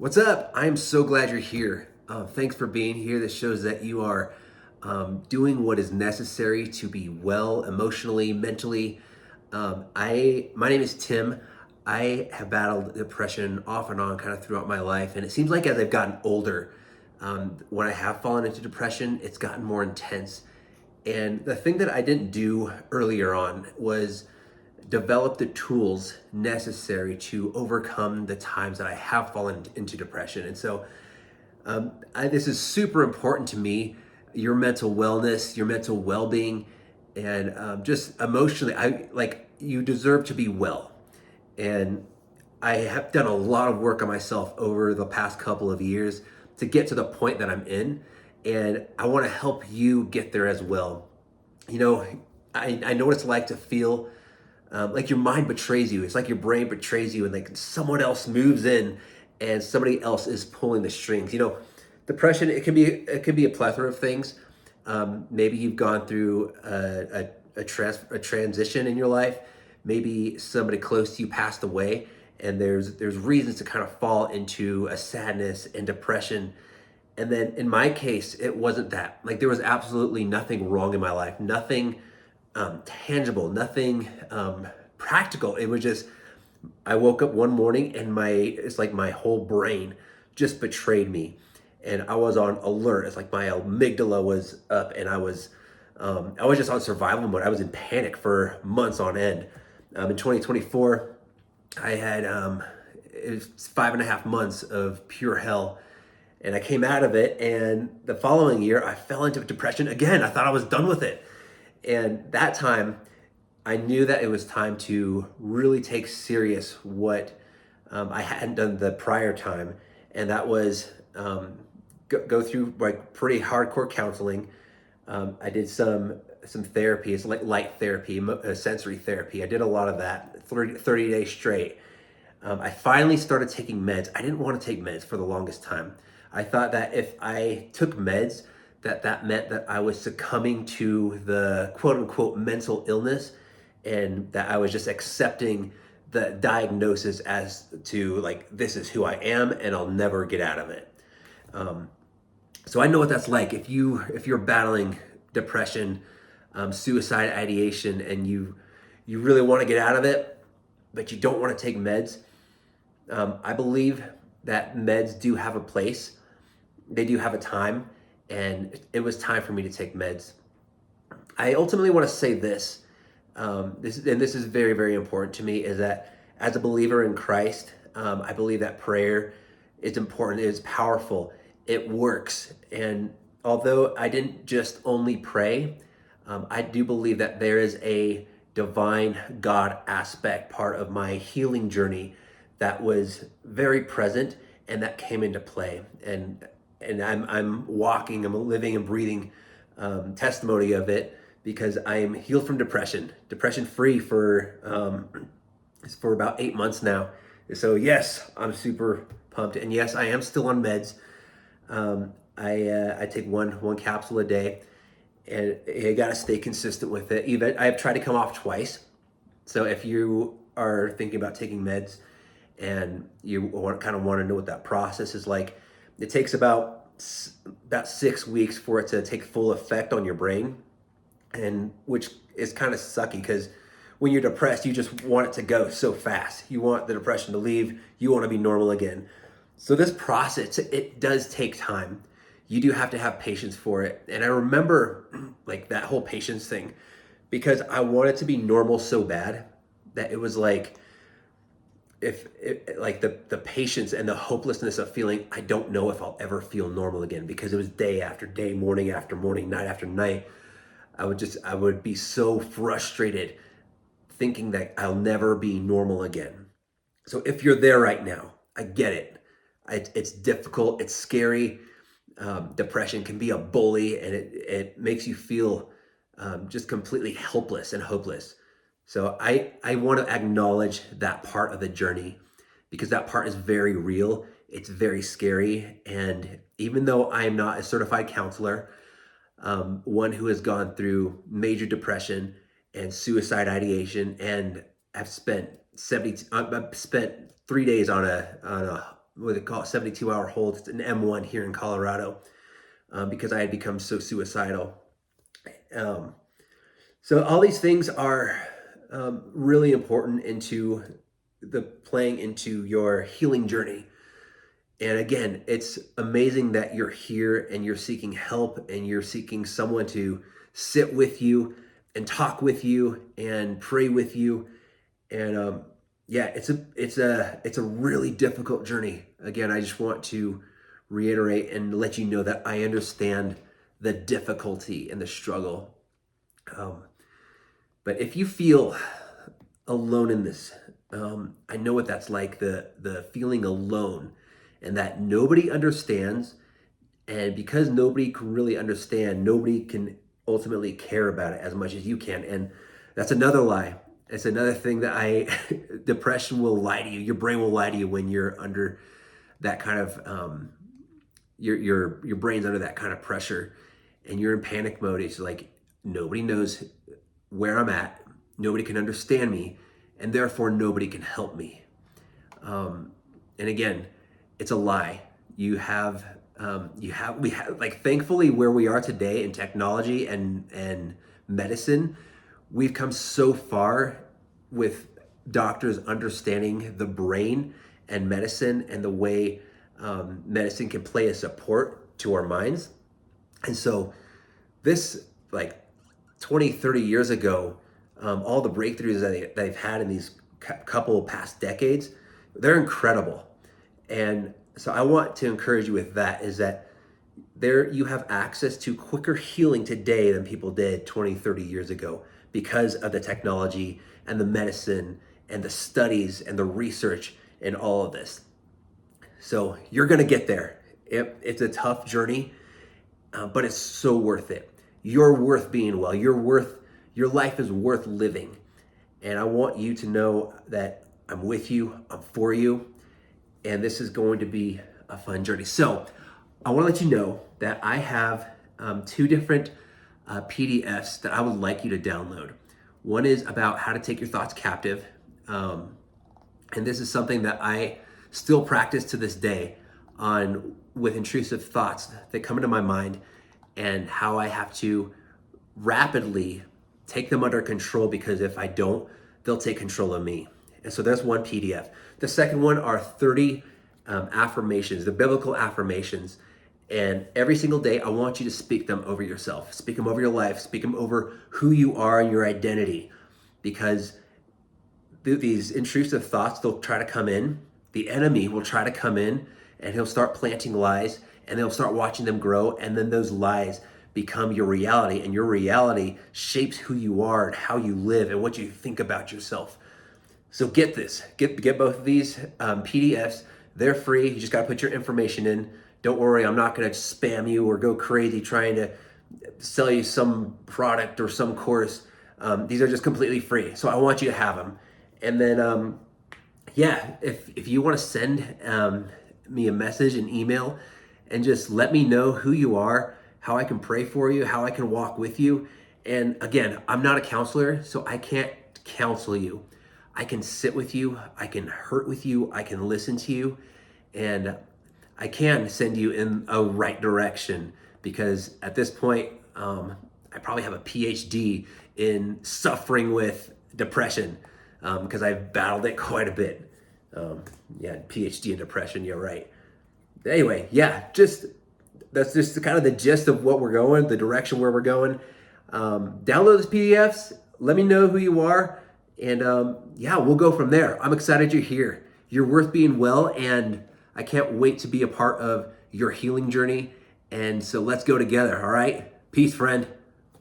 What's up? I am so glad you're here. Thanks for being here. This shows that you are doing what is necessary to be well emotionally, mentally. My name is Tim. I have battled depression off and on kind of throughout my life, and it seems like as I've gotten older, when I have fallen into depression, it's gotten more intense. And the thing that I didn't do earlier on was develop the tools necessary to overcome the times that I have fallen into depression. And so this is super important to me, your mental wellness, your mental well-being, and just emotionally, you deserve to be well. And I have done a lot of work on myself over the past couple of years to get to the point that I'm in. And I want to help you get there as well. You know, I know what it's like to feel like your mind betrays you. It's like your brain betrays you, and like someone else moves in, and somebody else is pulling the strings. Depression, it can be a plethora of things. Maybe you've gone through a transition in your life. Maybe somebody close to you passed away, and there's reasons to kind of fall into a sadness and depression. And then in my case, it wasn't that. Like there was absolutely nothing wrong in my life, nothing tangible, nothing practical. It was just I woke up one morning and it's like my whole brain just betrayed me, and I was on alert. It's like my amygdala was up, and I was just on survival mode. I was in panic for months on end. In 2024, I had it was 5.5 months of pure hell, and I came out of it. And the following year, I fell into depression again. I thought I was done with it, and that time, I knew that it was time to really take serious what I hadn't done the prior time, and that was go through like pretty hardcore counseling. I did some therapy. It's like light therapy, sensory therapy. I did a lot of that, 30 days straight. I finally started taking meds. I didn't want to take meds for the longest time. I thought that if I took meds, that meant that I was succumbing to the quote unquote mental illness, and that I was just accepting the diagnosis as to like this is who I am and I'll never get out of it. Um, so I know what that's like. If you're battling depression, suicide ideation, and you really want to get out of it, but you don't want to take meds. I believe that meds do have a place. They do have a time, and it was time for me to take meds. I ultimately want to say this. This is very, very important to me, is that as a believer in Christ, I believe that prayer is important, it is powerful, it works. And although I didn't just only pray, I do believe that there is a divine God aspect part of my healing journey that was very present and that came into play. And I'm walking, I'm a living and breathing testimony of it, because I am healed from depression free for about 8 months now. So yes, I'm super pumped, and yes, I am still on meds. I take one capsule a day, and I gotta stay consistent with it. Even I've tried to come off twice. So if you are thinking about taking meds and you kind of want to know what that process is like, it takes about 6 weeks for it to take full effect on your brain, and which is kind of sucky because when you're depressed, you just want it to go so fast. You want the depression to leave. You want to be normal again. So this process, it does take time. You do have to have patience for it. And I remember like that whole patience thing, because I wanted to be normal so bad that it was like, if it, like the patience and the hopelessness of feeling I don't know if I'll ever feel normal again, because it was day after day, morning after morning, night after night. I would be so frustrated thinking that I'll never be normal again. So if you're there right now, I get it. It's difficult, it's scary. Depression can be a bully, and it makes you feel just completely helpless and hopeless. So I want to acknowledge that part of the journey, because that part is very real. It's very scary. And even though I am not a certified counselor, one who has gone through major depression and suicide ideation, and I've spent 3 days on a what they call it, 72-hour hold. It's an M1 here in Colorado, because I had become so suicidal. Um, so all these things are really important into playing into your healing journey. And again, it's amazing that you're here and you're seeking help and you're seeking someone to sit with you and talk with you and pray with you. And yeah, it's a really difficult journey. Again, I just want to reiterate and let you know that I understand the difficulty and the struggle. But if you feel alone in this, I know what that's like, the feeling alone and that nobody understands. And because nobody can really understand, nobody can ultimately care about it as much as you can. And that's another lie. It's another thing that depression will lie to you. Your brain will lie to you when you're under that kind of, your brain's under that kind of pressure and you're in panic mode. It's like, nobody knows where I'm at. Nobody can understand me. And therefore nobody can help me. And again, it's a lie. We have like, thankfully, where we are today in technology and medicine, we've come so far with doctors understanding the brain and medicine and the way medicine can play a support to our minds. And so this, like 20, 30 years ago, all the breakthroughs that they've had in these couple past decades, they're incredible. And so I want to encourage you with that, is that you have access to quicker healing today than people did 20, 30 years ago because of the technology and the medicine and the studies and the research and all of this. So you're going to get there. It's a tough journey, but it's so worth it. You're worth being well. Your life is worth living. And I want you to know that I'm with you, I'm for you, and this is going to be a fun journey. So I want to let you know that I have two different PDFs that I would like you to download. One is about how to take your thoughts captive. And this is something that I still practice to this day with intrusive thoughts that come into my mind, and how I have to rapidly take them under control, because if I don't, they'll take control of me. And so there's one PDF. The second one are 30 affirmations, the biblical affirmations. And every single day, I want you to speak them over yourself, speak them over your life, speak them over who you are and your identity. Because these intrusive thoughts, they'll try to come in. The enemy will try to come in and he'll start planting lies, and they'll start watching them grow. And then those lies become your reality, and your reality shapes who you are and how you live and what you think about yourself. So get this, get both of these PDFs. They're free. You just got to put your information in. Don't worry, I'm not going to spam you or go crazy trying to sell you some product or some course. These are just completely free. So I want you to have them. And then, yeah, if you want to send me a message, an email, and just let me know who you are, how I can pray for you, how I can walk with you. And again, I'm not a counselor, so I can't counsel you. I can sit with you, I can hurt with you, I can listen to you, and I can send you in a right direction, because at this point, I probably have a PhD in suffering with depression, because I've battled it quite a bit. Yeah, PhD in depression, you're right. Anyway, yeah, that's just kind of the gist of what we're going, the direction where we're going. Download those PDFs, let me know who you are, and yeah, we'll go from there. I'm excited you're here. You're worth being well, and I can't wait to be a part of your healing journey. And so let's go together, all right? Peace, friend.